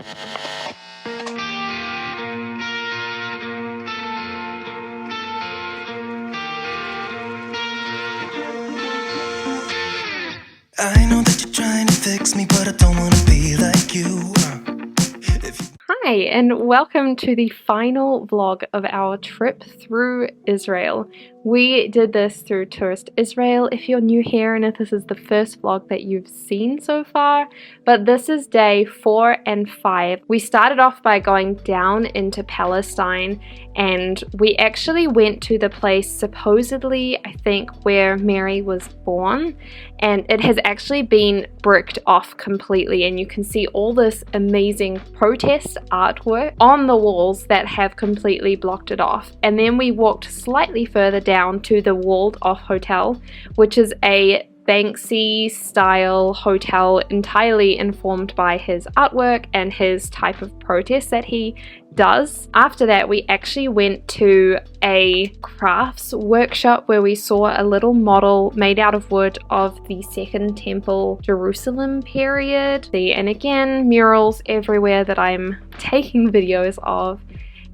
I know that you're trying to fix me, but I don't want to be like you. Hi, and welcome to the final vlog of our trip through Israel. We did this through Tourist Israel if you're new here and if this is the first vlog that you've seen so far, but this is day 4 and 5. We started off by going down into Palestine, and we actually went to the place supposedly, I think, where Mary was born, and it has actually been bricked off completely, and you can see all this amazing protest artwork on the walls that have completely blocked it off. And then we walked slightly further down to the walled off hotel, which is a Banksy style hotel entirely informed by his artwork and his type of protest that he does. After that, we actually went to a crafts workshop where we saw a little model made out of wood of the Second Temple Jerusalem period. And again, murals everywhere that I'm taking videos of.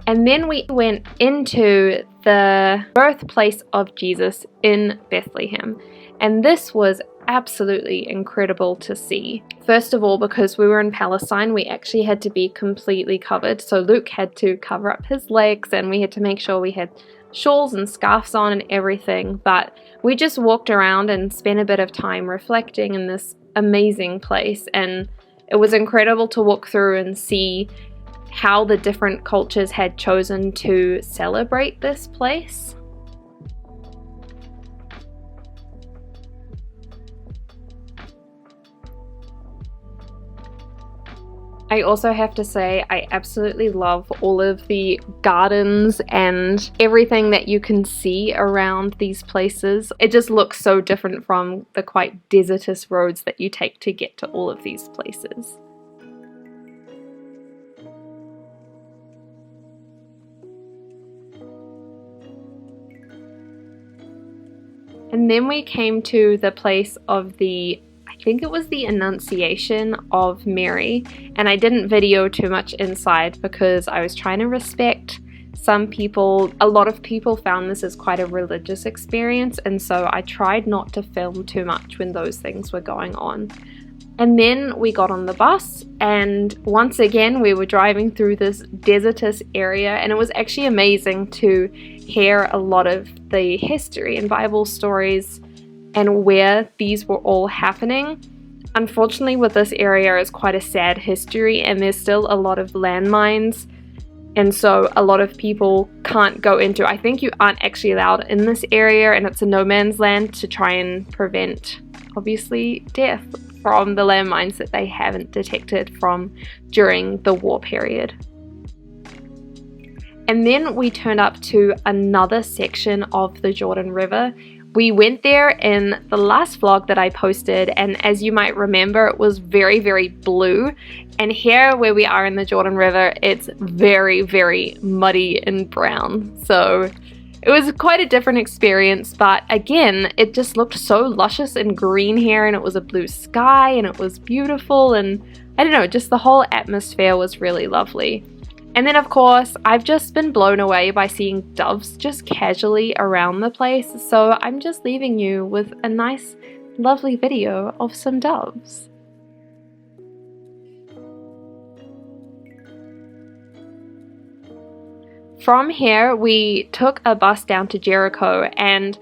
And then we went into the birthplace of Jesus in Bethlehem. And this was absolutely incredible to see. First of all, because we were in Palestine, we actually had to be completely covered. So Luke had to cover up his legs, and we had to make sure we had shawls and scarves on and everything. But we just walked around and spent a bit of time reflecting in this amazing place. And it was incredible to walk through and see how the different cultures had chosen to celebrate this place. I also have to say I absolutely love all of the gardens and everything that you can see around these places. It just looks so different from the quite desertous roads that you take to get to all of these places. And then we came to the place of I think it was the Annunciation of Mary, and I didn't video too much inside because I was trying to respect some people. A lot of people found this as quite a religious experience, and so I tried not to film too much when those things were going on. And then we got on the bus, and once again we were driving through this desertous area, and it was actually amazing to hear a lot of the history and Bible stories and where these were all happening. Unfortunately, with this area is quite a sad history, and there's still a lot of landmines, and so a lot of people can't go into. I think you aren't actually allowed in this area, and it's a no man's land to try and prevent, obviously, death from the landmines that they haven't detected from during the war period. And then we turned up to another section of the Jordan River. We went there in the last vlog that I posted, and as you might remember, it was very, very blue. And here where we are in the Jordan River, it's very, very muddy and brown. So it was quite a different experience, but again, it just looked so luscious and green here, and it was a blue sky, and it was beautiful, and I don't know, just the whole atmosphere was really lovely. And then of course, I've just been blown away by seeing doves just casually around the place, so I'm just leaving you with a nice, lovely video of some doves. From here, we took a bus down to Jericho, and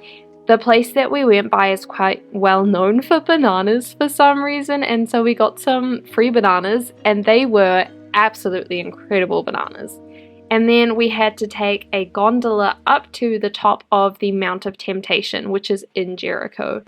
the place that we went by is quite well known for bananas for some reason, and so we got some free bananas, and they were absolutely incredible bananas. And then we had to take a gondola up to the top of the Mount of Temptation, which is in Jericho.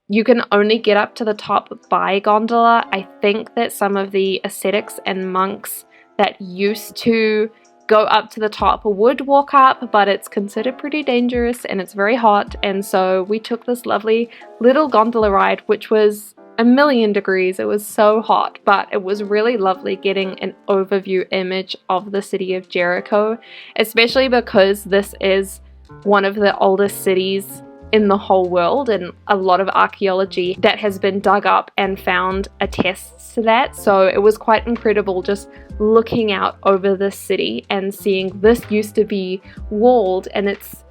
You can only get up to the top by gondola. I think that some of the ascetics and monks that used to go up to the top would walk up, but it's considered pretty dangerous and it's very hot, and so we took this lovely little gondola ride, which was 1,000,000 degrees. It was so hot, but it was really lovely getting an overview image of the city of Jericho, especially because this is one of the oldest cities in the whole world, and a lot of archaeology that has been dug up and found attests to that. So it was quite incredible just looking out over the city and seeing this used to be walled, and it's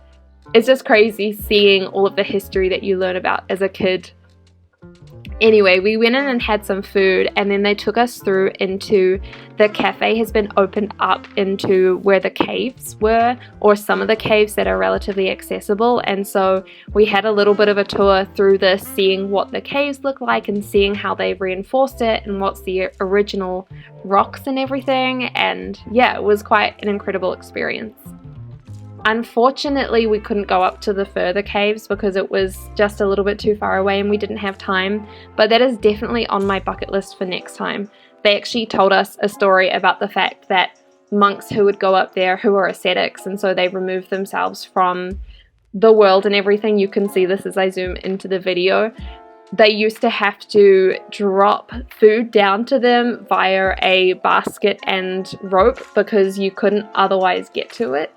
just crazy seeing all of the history that you learn about as a kid. Anyway, we went in and had some food, and then they took us through into the cafe has been opened up into where the caves were, or some of the caves that are relatively accessible. And so we had a little bit of a tour through this, seeing what the caves look like and seeing how they've reinforced it and what's the original rocks and everything. And yeah, it was quite an incredible experience. Unfortunately, we couldn't go up to the further caves because it was just a little bit too far away and we didn't have time, but that is definitely on my bucket list for next time. They actually told us a story about the fact that monks who would go up there who are ascetics, and so they removed themselves from the world and everything. You can see this as I zoom into the video. They used to have to drop food down to them via a basket and rope because you couldn't otherwise get to it.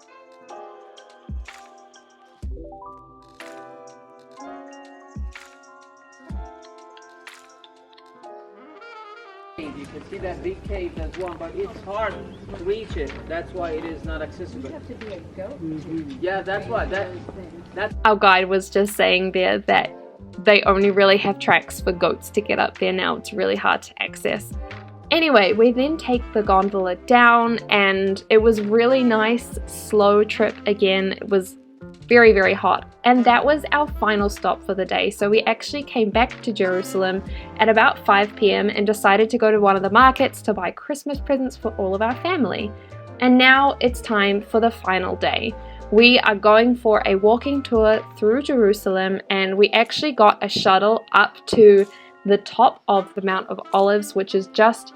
You can see that big cave, that's one, but it's hard to reach it. That's why it is not accessible. You have to be a goat. Yeah, that's why. That's our guide was just saying there that they only really have tracks for goats to get up there now. It's really hard to access. Anyway, we then take the gondola down, and it was really nice, slow trip again. It was very, very hot, and that was our final stop for the day. So we actually came back to Jerusalem at about 5 p.m. and decided to go to one of the markets to buy Christmas presents for all of our family. And now it's time for the final day. We are going for a walking tour through Jerusalem, and we actually got a shuttle up to the top of the Mount of Olives, which is just,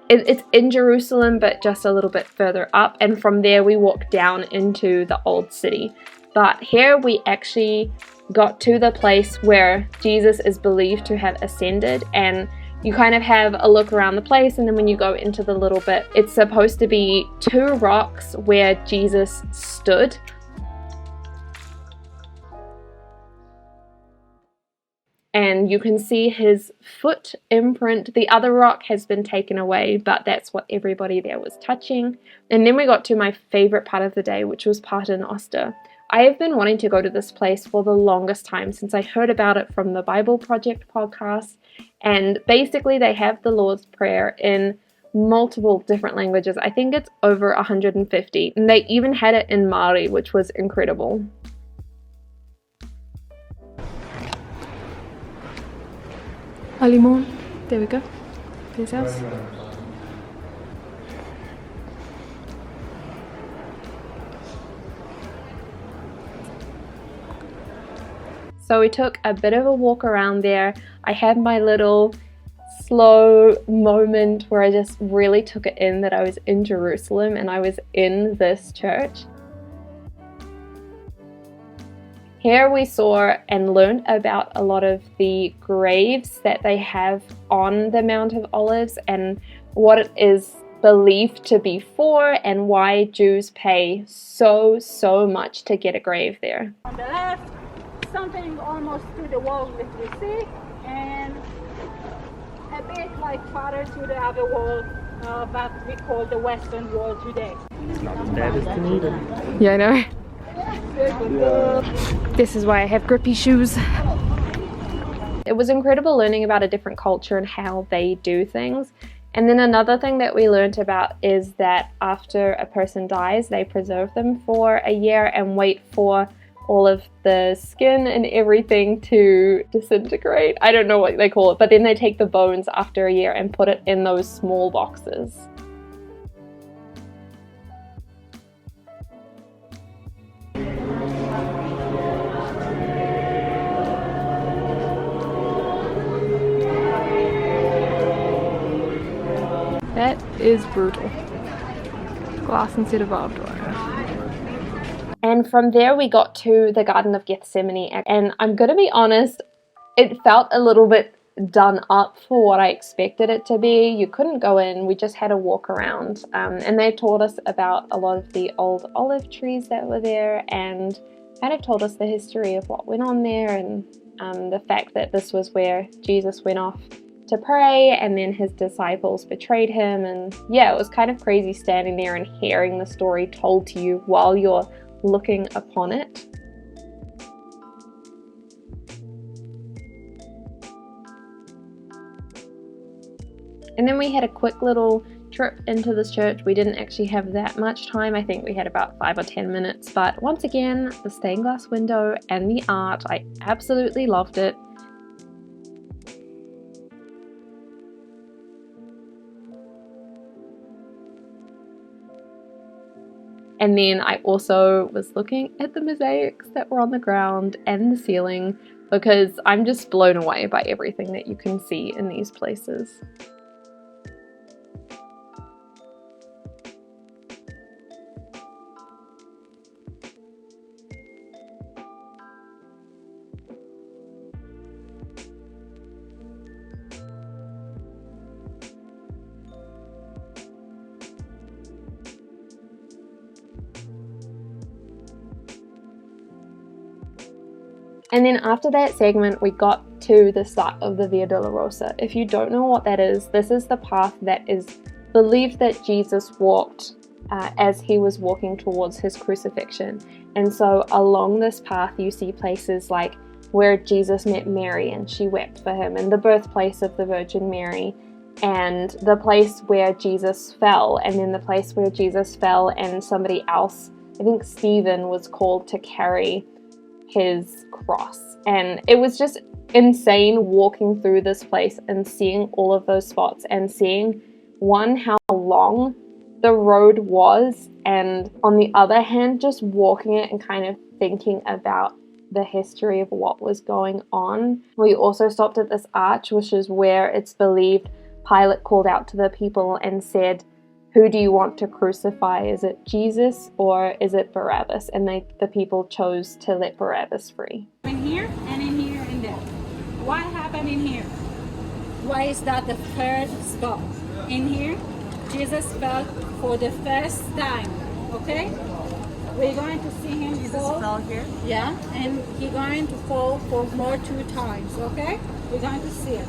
it's in Jerusalem but just a little bit further up, and from there we walked down into the old city. But here we actually got to the place where Jesus is believed to have ascended, and you kind of have a look around the place, and then when you go into the little bit, it's supposed to be two rocks where Jesus stood. And you can see his foot imprint. The other rock has been taken away, but that's what everybody there was touching. And then we got to my favorite part of the day, which was Paternoster. I have been wanting to go to this place for the longest time since I heard about it from the Bible Project podcast. And basically they have the Lord's Prayer in multiple different languages. I think it's over 150. And they even had it in Māori, which was incredible. A limon. There we go. There's ours. So we took a bit of a walk around there. I had my little slow moment where I just really took it in that I was in Jerusalem and I was in this church. Here we saw and learned about a lot of the graves that they have on the Mount of Olives and what it is believed to be for and why Jews pay so much to get a grave there. On the left, something almost to the wall that we see, and a bit like farther to the other wall that we call the Western Wall today. Yeah, I know. This is why I have grippy shoes. It was incredible learning about a different culture and how they do things. And then another thing that we learned about is that after a person dies, they preserve them for a year and wait for all of the skin and everything to disintegrate. I don't know what they call it, but then they take the bones after a year and put it in those small boxes. That is brutal. Glass instead of barbed wire. And from there we got to the Garden of Gethsemane, and I'm gonna be honest, it felt a little bit done up for what I expected it to be. You couldn't go in, we just had a walk around, and they taught us about a lot of the old olive trees that were there, and kind of told us the history of what went on there, and the fact that this was where Jesus went off to pray, and then his disciples betrayed him. And yeah, it was kind of crazy standing there and hearing the story told to you while you're looking upon it. And then we had a quick little trip into this church. We didn't actually have that much time. I think we had about 5 or 10 minutes. But once again, the stained glass window and the art, I absolutely loved it. And then I also was looking at the mosaics that were on the ground and the ceiling, because I'm just blown away by everything that you can see in these places. And then after that segment, we got to the start of the Via Dolorosa. If you don't know what that is, this is the path that is believed that Jesus walked as he was walking towards his crucifixion. And so along this path, you see places like where Jesus met Mary and she wept for him, and the birthplace of the Virgin Mary, and the place where Jesus fell, and then the place where Jesus fell and somebody else, I think Stephen, was called to carry his cross. And it was just insane walking through this place and seeing all of those spots and seeing, one, how long the road was, and on the other hand, just walking it and kind of thinking about the history of what was going on. We also stopped at this arch, which is where it's believed Pilate called out to the people and said, "Who do you want to crucify? Is it Jesus or is it Barabbas?" And the people chose to let Barabbas free. In here and in here and there. What happened in here? Why is that the third spot? In here, Jesus fell for the first time, okay? We're going to see him fall. Fell here? Yeah, and he's going to fall for more 2 times, okay? We're going to see it.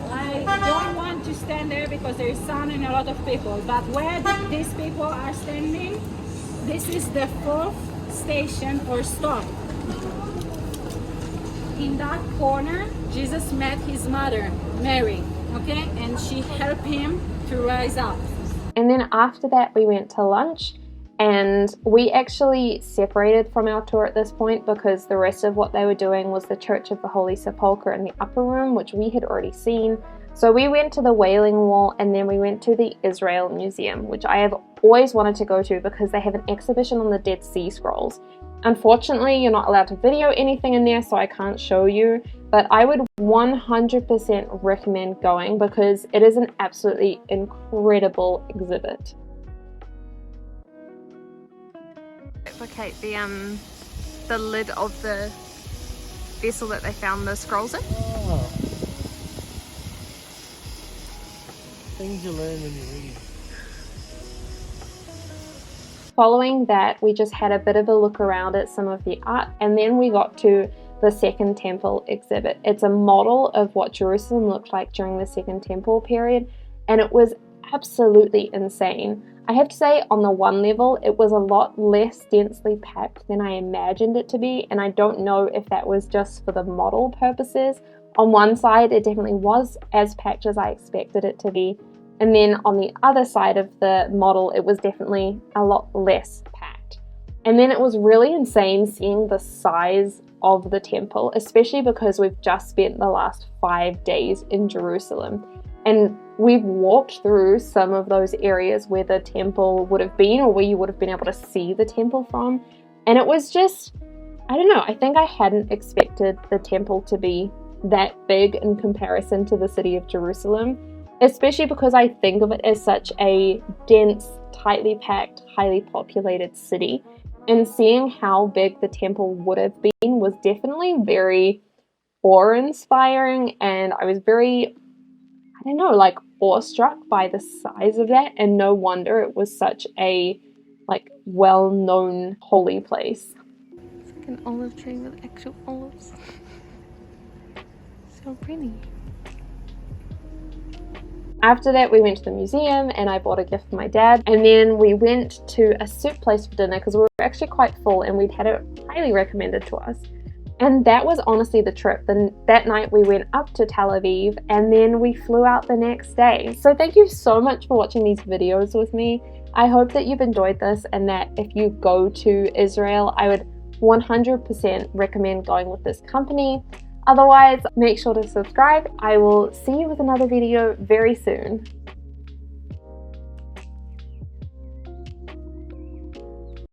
I don't want to stand there because there is sun and a lot of people, but where these people are standing, this is the 4th station or stop. In that corner, Jesus met his mother, Mary, okay? And she helped him to rise up. And then after that, we went to lunch, and we actually separated from our tour at this point because the rest of what they were doing was the Church of the Holy Sepulchre in the upper room, which we had already seen. So we went to the Wailing Wall, and then we went to the Israel Museum, which I have always wanted to go to because they have an exhibition on the Dead Sea Scrolls. Unfortunately, you're not allowed to video anything in there, so I can't show you, but I would 100% recommend going because it is an absolutely incredible exhibit. Replicate the lid of the vessel that they found the scrolls in. Oh. Things you learn when you read. Following that, we just had a bit of a look around at some of the art, and then we got to the Second Temple exhibit. It's a model of what Jerusalem looked like during the Second Temple period, and it was absolutely insane. I have to say, on the one level, it was a lot less densely packed than I imagined it to be, and I don't know if that was just for the model purposes. On one side, it definitely was as packed as I expected it to be, and then on the other side of the model, it was definitely a lot less packed. And then it was really insane seeing the size of the temple, especially because we've just spent the last 5 days in Jerusalem. And we've walked through some of those areas where the temple would have been, or where you would have been able to see the temple from. And it was just, I don't know, I think I hadn't expected the temple to be that big in comparison to the city of Jerusalem, especially because I think of it as such a dense, tightly packed, highly populated city. And seeing how big the temple would have been was definitely very awe-inspiring, and I was very, I don't know, like awestruck by the size of that, and no wonder it was such a like well-known holy place. like an olive tree with actual olives. So pretty. After that, we went to the museum and I bought a gift for my dad, and then we went to a soup place for dinner because we were actually quite full and we'd had it highly recommended to us. And that was honestly the trip. Then that night we went up to Tel Aviv and then we flew out the next day. So thank you so much for watching these videos with me. I hope that you've enjoyed this and that if you go to Israel, I would 100% recommend going with this company. Otherwise, make sure to subscribe. I will see you with another video very soon.